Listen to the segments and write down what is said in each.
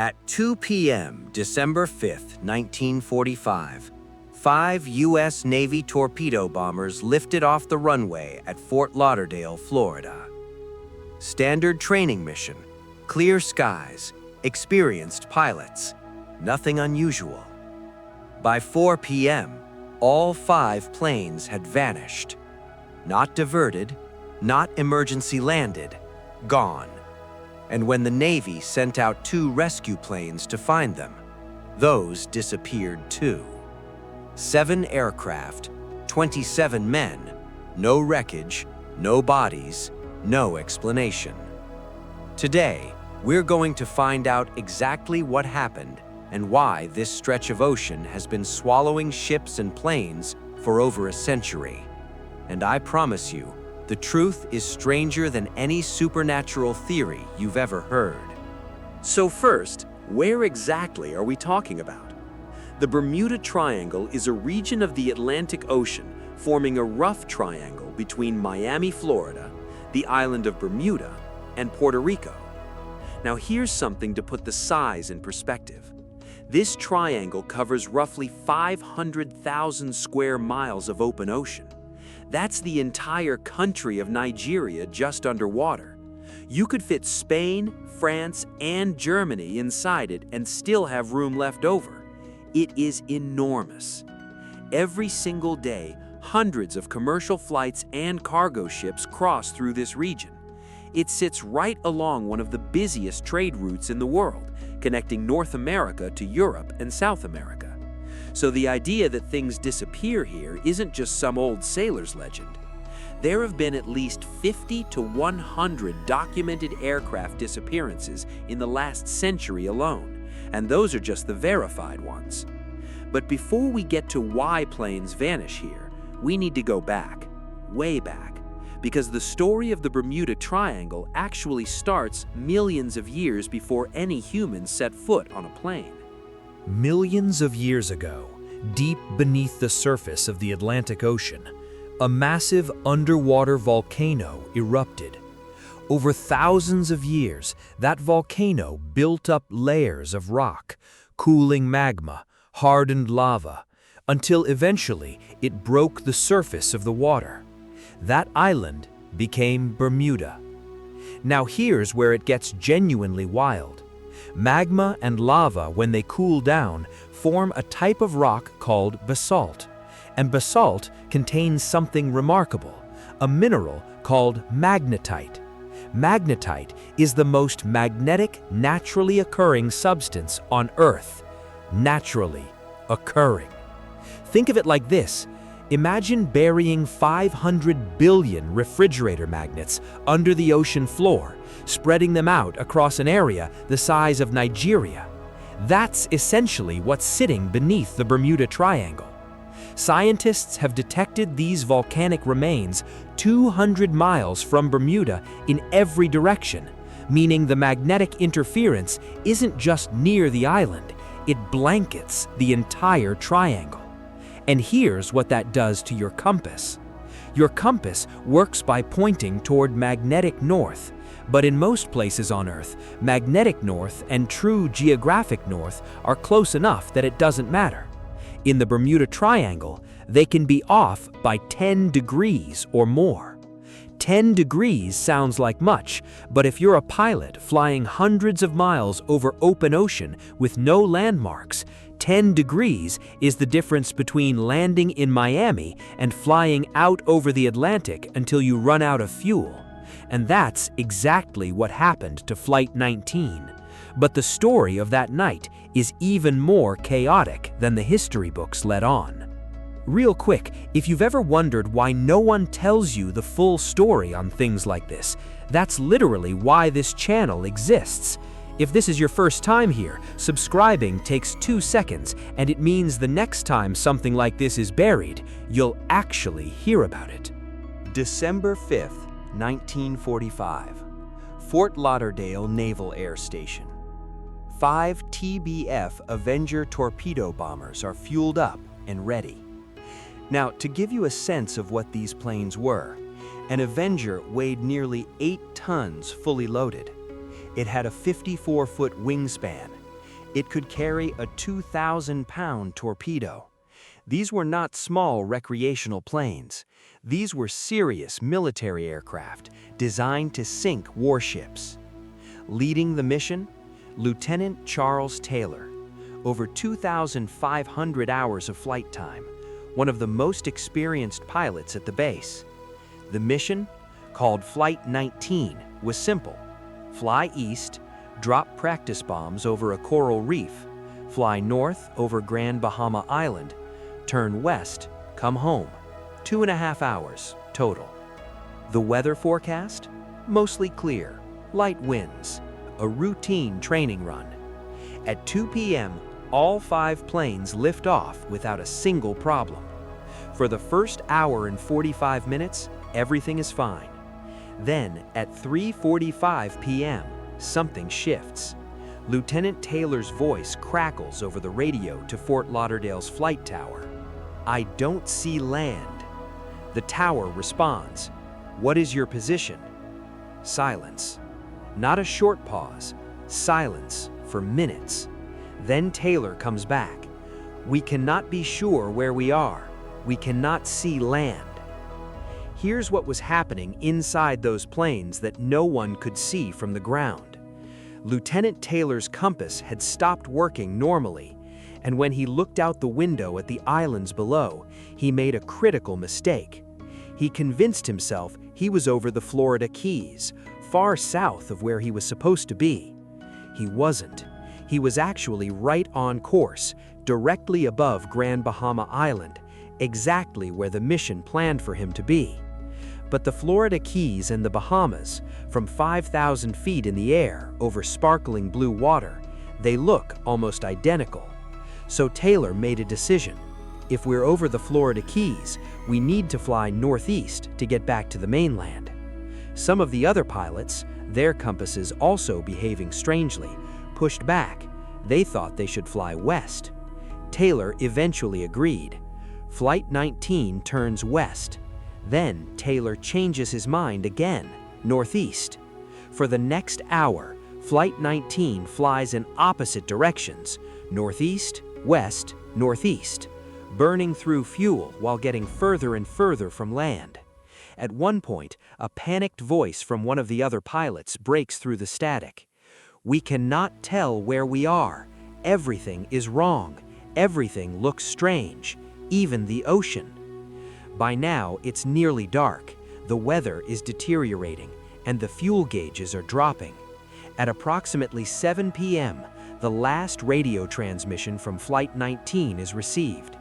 At 2 p.m., December 5, 1945, 5 U.S. Navy torpedo bombers lifted off the runway at Fort Lauderdale, Florida. Standard training mission, clear skies, experienced pilots, nothing unusual. By 4 p.m., all 5 planes had vanished. Not diverted, not emergency landed, gone. And when the Navy sent out 2 rescue planes to find them, those disappeared too. 7 aircraft, 27 men, no wreckage, no bodies, no explanation. Today, we're going to find out exactly what happened and why this stretch of ocean has been swallowing ships and planes for over a century. And I promise you, the truth is stranger than any supernatural theory you've ever heard. So first, where exactly are we talking about? The Bermuda Triangle is a region of the Atlantic Ocean forming a rough triangle between Miami, Florida, the island of Bermuda, and Puerto Rico. Now here's something to put the size in perspective. This triangle covers roughly 500,000 square miles of open ocean. That's the entire country of Nigeria just underwater. You could fit Spain, France, and Germany inside it and still have room left over. It is enormous. Every single day, hundreds of commercial flights and cargo ships cross through this region. It sits right along one of the busiest trade routes in the world, connecting North America to Europe and South America. So the idea that things disappear here isn't just some old sailor's legend. There have been at least 50 to 100 documented aircraft disappearances in the last century alone, and those are just the verified ones. But before we get to why planes vanish here, we need to go back, way back, because the story of the Bermuda Triangle actually starts millions of years before any humans set foot on a plane. Millions of years ago, deep beneath the surface of the Atlantic Ocean, a massive underwater volcano erupted. Over thousands of years, that volcano built up layers of rock, cooling magma, hardened lava, until eventually it broke the surface of the water. That island became Bermuda. Now here's where it gets genuinely wild. Magma and lava, when they cool down, form a type of rock called basalt. And basalt contains something remarkable, a mineral called magnetite. Magnetite is the most magnetic, naturally occurring substance on Earth. Naturally occurring. Think of it like this. Imagine burying 500 billion refrigerator magnets under the ocean floor, spreading them out across an area the size of Nigeria. That's essentially what's sitting beneath the Bermuda Triangle. Scientists have detected these volcanic remains 200 miles from Bermuda in every direction, meaning the magnetic interference isn't just near the island, it blankets the entire triangle. And here's what that does to your compass. Your compass works by pointing toward magnetic north, but in most places on Earth, magnetic north and true geographic north are close enough that it doesn't matter. In the Bermuda Triangle, they can be off by 10 degrees or more. 10 degrees sounds like much, but if you're a pilot flying hundreds of miles over open ocean with no landmarks, 10 degrees is the difference between landing in Miami and flying out over the Atlantic until you run out of fuel. And that's exactly what happened to Flight 19. But the story of that night is even more chaotic than the history books let on. Real quick, if you've ever wondered why no one tells you the full story on things like this, that's literally why this channel exists. If this is your first time here, subscribing takes 2 seconds, and it means the next time something like this is buried, you'll actually hear about it. December 5th, 1945, Fort Lauderdale Naval Air Station. 5 TBF Avenger torpedo bombers are fueled up and ready. Now, to give you a sense of what these planes were, an Avenger weighed nearly 8 tons fully loaded. It had a 54-foot wingspan, It could carry a 2,000-pound torpedo. These were not small recreational planes. These were serious military aircraft designed to sink warships. Leading the mission, Lieutenant Charles Taylor. Over 2,500 hours of flight time, one of the most experienced pilots at the base. The mission, called Flight 19, was simple. Fly east, drop practice bombs over a coral reef, fly north over Grand Bahama Island, turn west, come home. 2.5 hours total. The weather forecast? Mostly clear, light winds, a routine training run. At 2 p.m., all 5 planes lift off without a single problem. For the first hour and 45 minutes, everything is fine. Then, at 3:45 p.m., something shifts. Lieutenant Taylor's voice crackles over the radio to Fort Lauderdale's flight tower. "I don't see land." The tower responds, "What is your position?" Silence. Not a short pause, silence for minutes. Then Taylor comes back. "We cannot be sure where we are. We cannot see land." Here's what was happening inside those planes that no one could see from the ground. Lieutenant Taylor's compass had stopped working normally, and when he looked out the window at the islands below, he made a critical mistake. He convinced himself he was over the Florida Keys, far south of where he was supposed to be. He wasn't. He was actually right on course, directly above Grand Bahama Island, exactly where the mission planned for him to be. But the Florida Keys and the Bahamas, from 5,000 feet in the air over sparkling blue water, they look almost identical. So Taylor made a decision. If we're over the Florida Keys, we need to fly northeast to get back to the mainland. Some of the other pilots, their compasses also behaving strangely, pushed back. They thought they should fly west. Taylor eventually agreed. Flight 19 turns west. Then Taylor changes his mind again, northeast. For the next hour, Flight 19 flies in opposite directions, northeast, west, northeast, burning through fuel while getting further and further from land. At one point, a panicked voice from one of the other pilots breaks through the static. "We cannot tell where we are. Everything is wrong. Everything looks strange, even the ocean." By now, it's nearly dark, the weather is deteriorating, and the fuel gauges are dropping. At approximately 7 p.m., the last radio transmission from Flight 19 is received.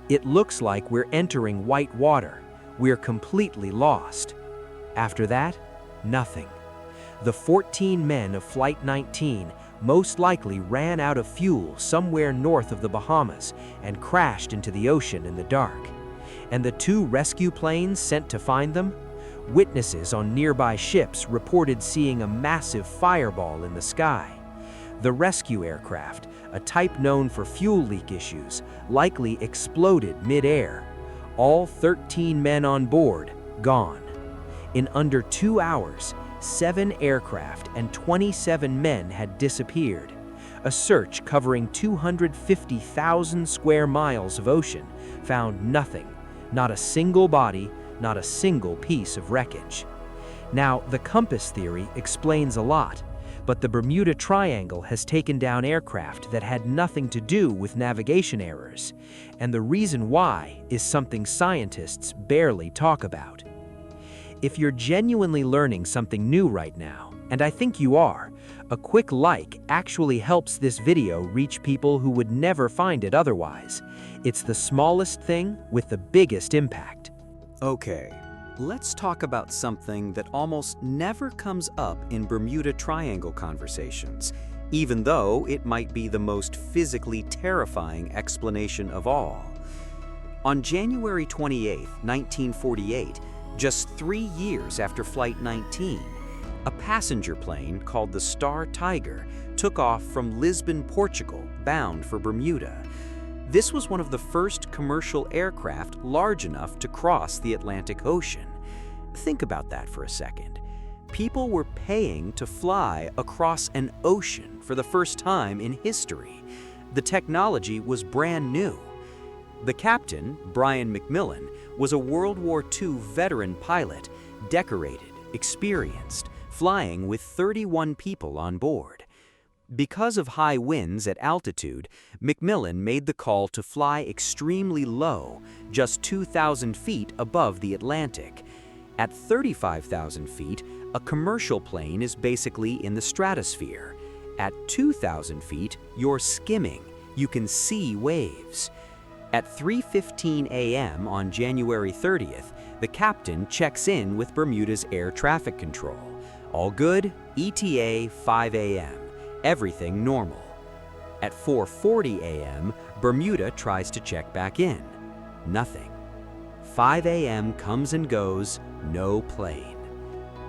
It looks like we're entering white water. We're completely lost. After that, nothing. The 14 men of Flight 19 most likely ran out of fuel somewhere north of the Bahamas and crashed into the ocean in the dark. And the 2 rescue planes sent to find them? Witnesses on nearby ships reported seeing a massive fireball in the sky. The rescue aircraft, a type known for fuel leak issues, likely exploded mid-air. All 13 men on board, gone. In under 2 hours, 7 aircraft and 27 men had disappeared. A search covering 250,000 square miles of ocean found nothing. Not a single body, not a single piece of wreckage. Now, the compass theory explains a lot, but the Bermuda Triangle has taken down aircraft that had nothing to do with navigation errors, and the reason why is something scientists barely talk about. If you're genuinely learning something new right now, and I think you are, a quick like actually helps this video reach people who would never find it otherwise. It's the smallest thing with the biggest impact. Okay, let's talk about something that almost never comes up in Bermuda Triangle conversations, even though it might be the most physically terrifying explanation of all. On January 28, 1948, just 3 years after Flight 19, a passenger plane called the Star Tiger took off from Lisbon, Portugal, bound for Bermuda. This was one of the first commercial aircraft large enough to cross the Atlantic Ocean. Think about that for a second. People were paying to fly across an ocean for the first time in history. The technology was brand new. The captain, Brian McMillan, was a World War II veteran pilot, decorated, experienced, flying with 31 people on board. Because of high winds at altitude, McMillan made the call to fly extremely low, just 2,000 feet above the Atlantic. At 35,000 feet, a commercial plane is basically in the stratosphere. At 2,000 feet, you're skimming. You can see waves. At 3:15 a.m. on January 30th, the captain checks in with Bermuda's air traffic control. All good, ETA 5 a.m. Everything normal. At 4:40 a.m., Bermuda tries to check back in. Nothing. 5 a.m. comes and goes, no plane.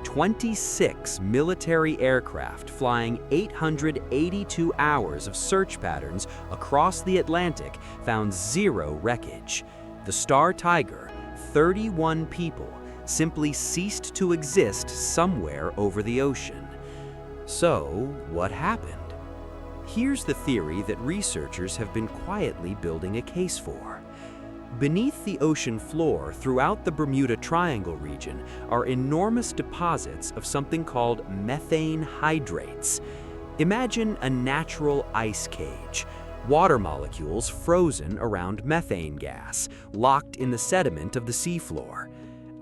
26 military aircraft flying 882 hours of search patterns across the Atlantic found zero wreckage. The Star Tiger, 31 people, simply ceased to exist somewhere over the ocean. So, what happened? Here's the theory that researchers have been quietly building a case for. Beneath the ocean floor throughout the Bermuda Triangle region are enormous deposits of something called methane hydrates. Imagine a natural ice cage, water molecules frozen around methane gas, locked in the sediment of the seafloor.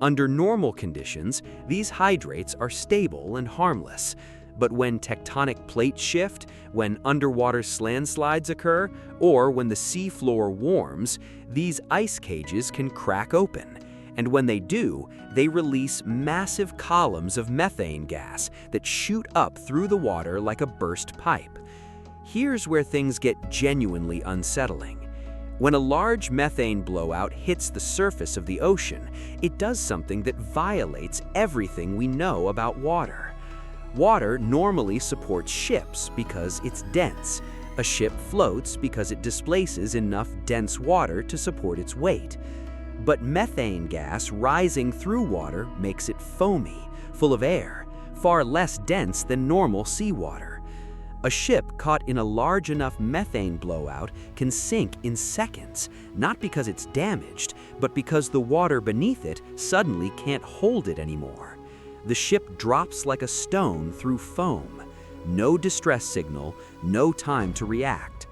Under normal conditions, these hydrates are stable and harmless. But when tectonic plates shift, when underwater landslides occur, or when the seafloor warms, these ice cages can crack open. And when they do, they release massive columns of methane gas that shoot up through the water like a burst pipe. Here's where things get genuinely unsettling. When a large methane blowout hits the surface of the ocean, it does something that violates everything we know about water. Water normally supports ships because it's dense. A ship floats because it displaces enough dense water to support its weight. But methane gas rising through water makes it foamy, full of air, far less dense than normal seawater. A ship caught in a large enough methane blowout can sink in seconds, not because it's damaged, but because the water beneath it suddenly can't hold it anymore. The ship drops like a stone through foam. No distress signal, no time to react.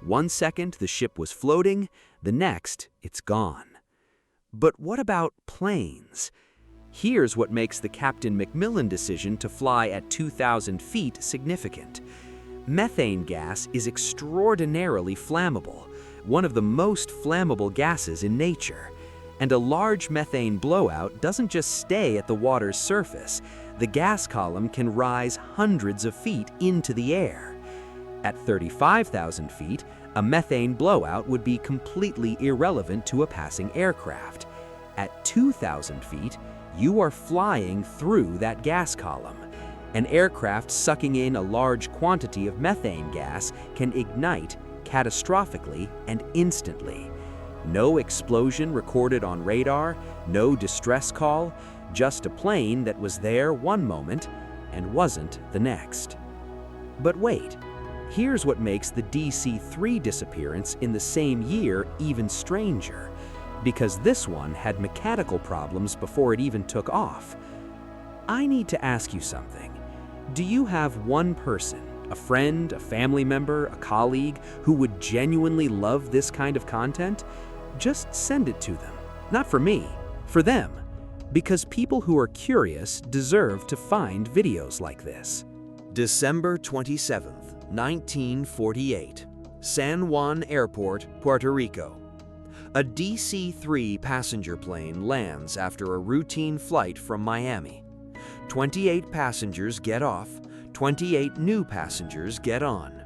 1 second the ship was floating, the next it's gone. But what about planes? Here's what makes the Captain McMillan decision to fly at 2,000 feet significant. Methane gas is extraordinarily flammable, one of the most flammable gases in nature. And a large methane blowout doesn't just stay at the water's surface. The gas column can rise hundreds of feet into the air. At 35,000 feet, a methane blowout would be completely irrelevant to a passing aircraft. At 2,000 feet, you are flying through that gas column. An aircraft sucking in a large quantity of methane gas can ignite catastrophically and instantly. No explosion recorded on radar, no distress call, just a plane that was there one moment and wasn't the next. But wait, here's what makes the DC-3 disappearance in the same year even stranger. Because this one had mechanical problems before it even took off. I need to ask you something. Do you have one person, a friend, a family member, a colleague, who would genuinely love this kind of content? Just send it to them. Not for me, for them. Because people who are curious deserve to find videos like this. December 27th, 1948. San Juan Airport, Puerto Rico. A DC-3 passenger plane lands after a routine flight from Miami. 28 passengers get off, 28 new passengers get on.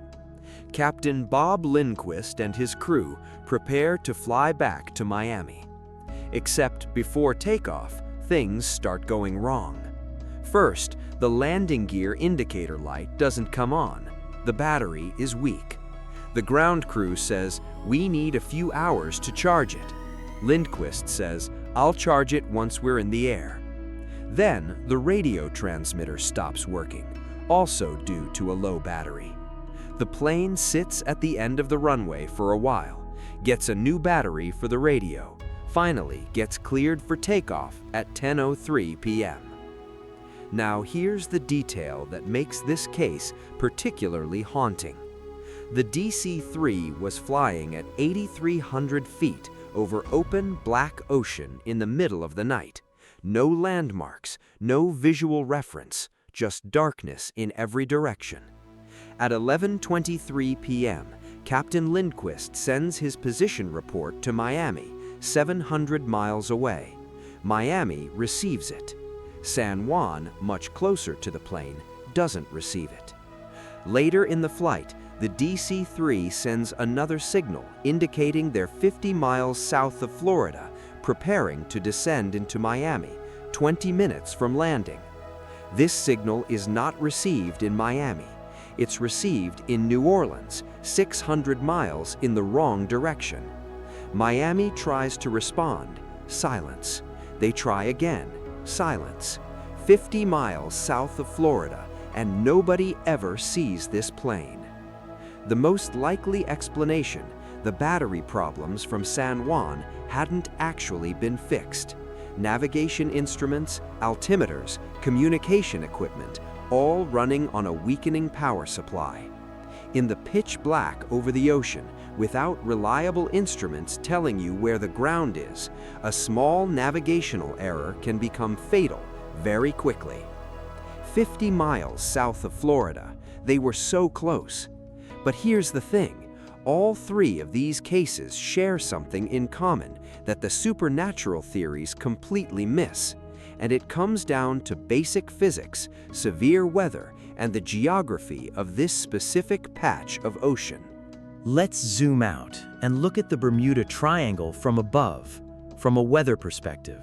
Captain Bob Lindquist and his crew prepare to fly back to Miami. Except before takeoff, things start going wrong. First, the landing gear indicator light doesn't come on. The battery is weak. The ground crew says, "We need a few hours to charge it." Lindquist says, "I'll charge it once we're in the air." Then, the radio transmitter stops working, also due to a low battery. The plane sits at the end of the runway for a while, gets a new battery for the radio, finally gets cleared for takeoff at 10:03 p.m. Now here's the detail that makes this case particularly haunting. The DC-3 was flying at 8,300 feet over open black ocean in the middle of the night. No landmarks, no visual reference, just darkness in every direction. At 11:23 p.m., Captain Lindquist sends his position report to Miami, 700 miles away. Miami receives it. San Juan, much closer to the plane, doesn't receive it. Later in the flight, the DC-3 sends another signal indicating they're 50 miles south of Florida, preparing to descend into Miami, 20 minutes from landing. This signal is not received in Miami. It's received in New Orleans, 600 miles in the wrong direction. Miami tries to respond. Silence. They try again. Silence. 50 miles south of Florida, and nobody ever sees this plane. The most likely explanation, the battery problems from San Juan hadn't actually been fixed. Navigation instruments, altimeters, communication equipment, all running on a weakening power supply. In the pitch black over the ocean, without reliable instruments telling you where the ground is, a small navigational error can become fatal very quickly. 50 miles south of Florida, they were so close. But here's the thing, all three of these cases share something in common that the supernatural theories completely miss, and it comes down to basic physics, severe weather, and the geography of this specific patch of ocean. Let's zoom out and look at the Bermuda Triangle from above, from a weather perspective.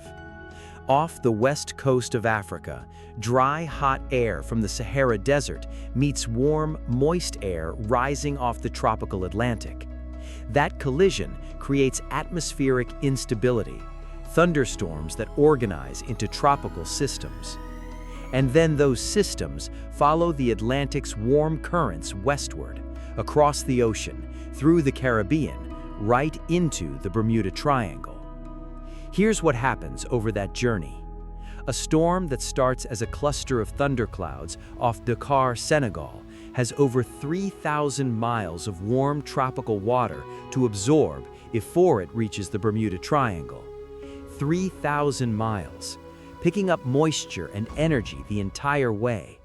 Off the west coast of Africa, dry, hot air from the Sahara Desert meets warm, moist air rising off the tropical Atlantic. That collision creates atmospheric instability, thunderstorms that organize into tropical systems. And then those systems follow the Atlantic's warm currents westward, across the ocean, through the Caribbean, right into the Bermuda Triangle. Here's what happens over that journey. A storm that starts as a cluster of thunderclouds off Dakar, Senegal, has over 3,000 miles of warm tropical water to absorb before it reaches the Bermuda Triangle. 3,000 miles, picking up moisture and energy the entire way.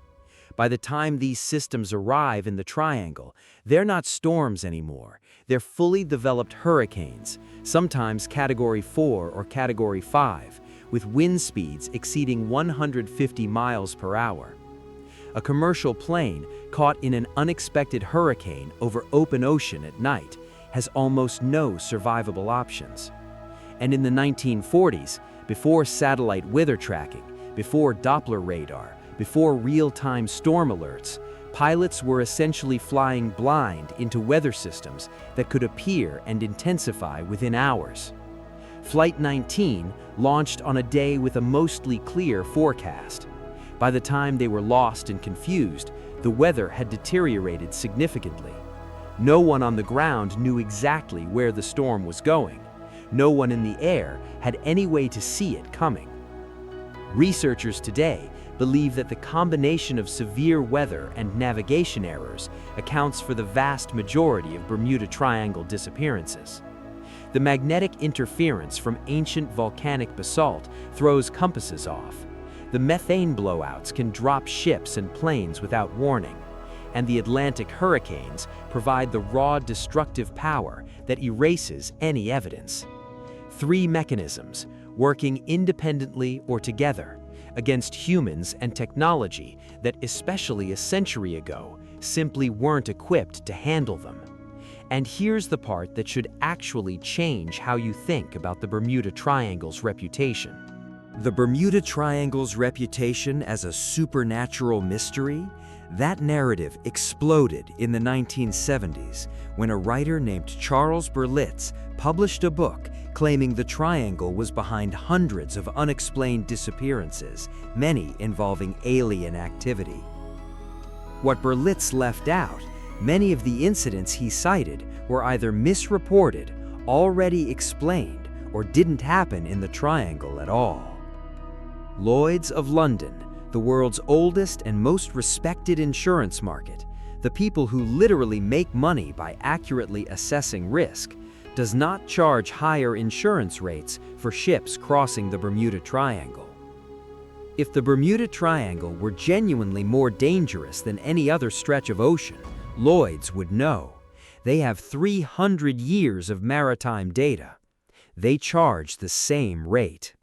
By the time these systems arrive in the triangle, they're not storms anymore. They're fully developed hurricanes, sometimes Category 4 or Category 5, with wind speeds exceeding 150 miles per hour. A commercial plane caught in an unexpected hurricane over open ocean at night has almost no survivable options. And in the 1940s, before satellite weather tracking, before Doppler radar, before real-time storm alerts, pilots were essentially flying blind into weather systems that could appear and intensify within hours. Flight 19 launched on a day with a mostly clear forecast. By the time they were lost and confused, the weather had deteriorated significantly. No one on the ground knew exactly where the storm was going. No one in the air had any way to see it coming. Researchers today believe that the combination of severe weather and navigation errors accounts for the vast majority of Bermuda Triangle disappearances. The magnetic interference from ancient volcanic basalt throws compasses off. The methane blowouts can drop ships and planes without warning, and the Atlantic hurricanes provide the raw destructive power that erases any evidence. Three mechanisms, working independently or together, against humans and technology that, especially a century ago, simply weren't equipped to handle them. And here's the part that should actually change how you think about the Bermuda Triangle's reputation. The Bermuda Triangle's reputation as a supernatural mystery, that narrative exploded in the 1970s when a writer named Charles Berlitz published a book claiming the triangle was behind hundreds of unexplained disappearances, many involving alien activity. What Berlitz left out, many of the incidents he cited were either misreported, already explained, or didn't happen in the triangle at all. Lloyd's of London, the world's oldest and most respected insurance market, the people who literally make money by accurately assessing risk, does not charge higher insurance rates for ships crossing the Bermuda Triangle. If the Bermuda Triangle were genuinely more dangerous than any other stretch of ocean, Lloyd's would know. They have 300 years of maritime data. They charge the same rate.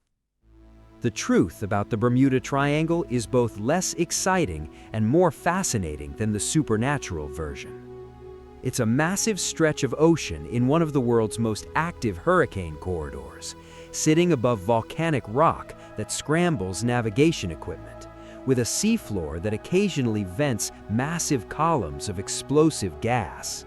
The truth about the Bermuda Triangle is both less exciting and more fascinating than the supernatural version. It's a massive stretch of ocean in one of the world's most active hurricane corridors, sitting above volcanic rock that scrambles navigation equipment, with a seafloor that occasionally vents massive columns of explosive gas.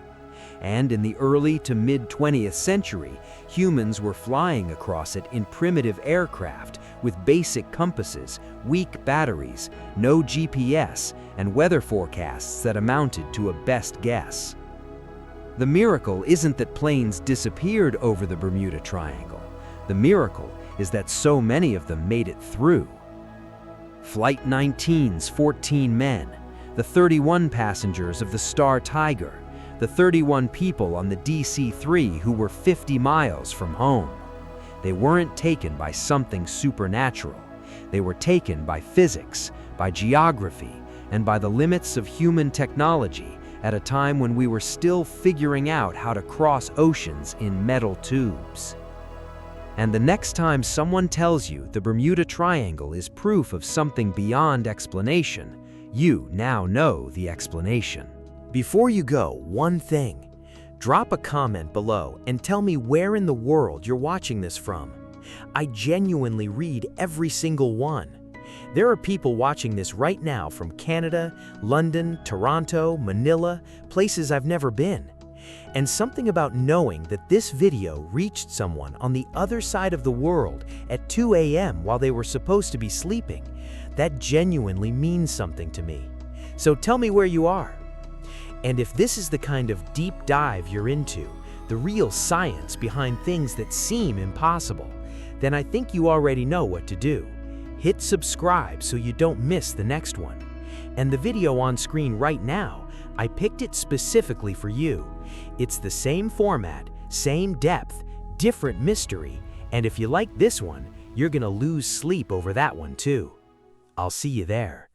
And in the early to mid-20th century, humans were flying across it in primitive aircraft with basic compasses, weak batteries, no GPS, and weather forecasts that amounted to a best guess. The miracle isn't that planes disappeared over the Bermuda Triangle. The miracle is that so many of them made it through. Flight 19's 14 men, the 31 passengers of the Star Tiger, the 31 people on the DC-3 who were 50 miles from home. They weren't taken by something supernatural. They were taken by physics, by geography, and by the limits of human technology at a time when we were still figuring out how to cross oceans in metal tubes. And the next time someone tells you the Bermuda Triangle is proof of something beyond explanation, you now know the explanation. Before you go, one thing. Drop a comment below and tell me where in the world you're watching this from. I genuinely read every single one. There are people watching this right now from Canada, London, Toronto, Manila, places I've never been. And something about knowing that this video reached someone on the other side of the world at 2 a.m. while they were supposed to be sleeping, that genuinely means something to me. So tell me where you are. And if this is the kind of deep dive you're into, the real science behind things that seem impossible, then I think you already know what to do. Hit subscribe so you don't miss the next one. And the video on screen right now, I picked it specifically for you. It's the same format, same depth, different mystery, and if you like this one, you're gonna lose sleep over that one too. I'll see you there.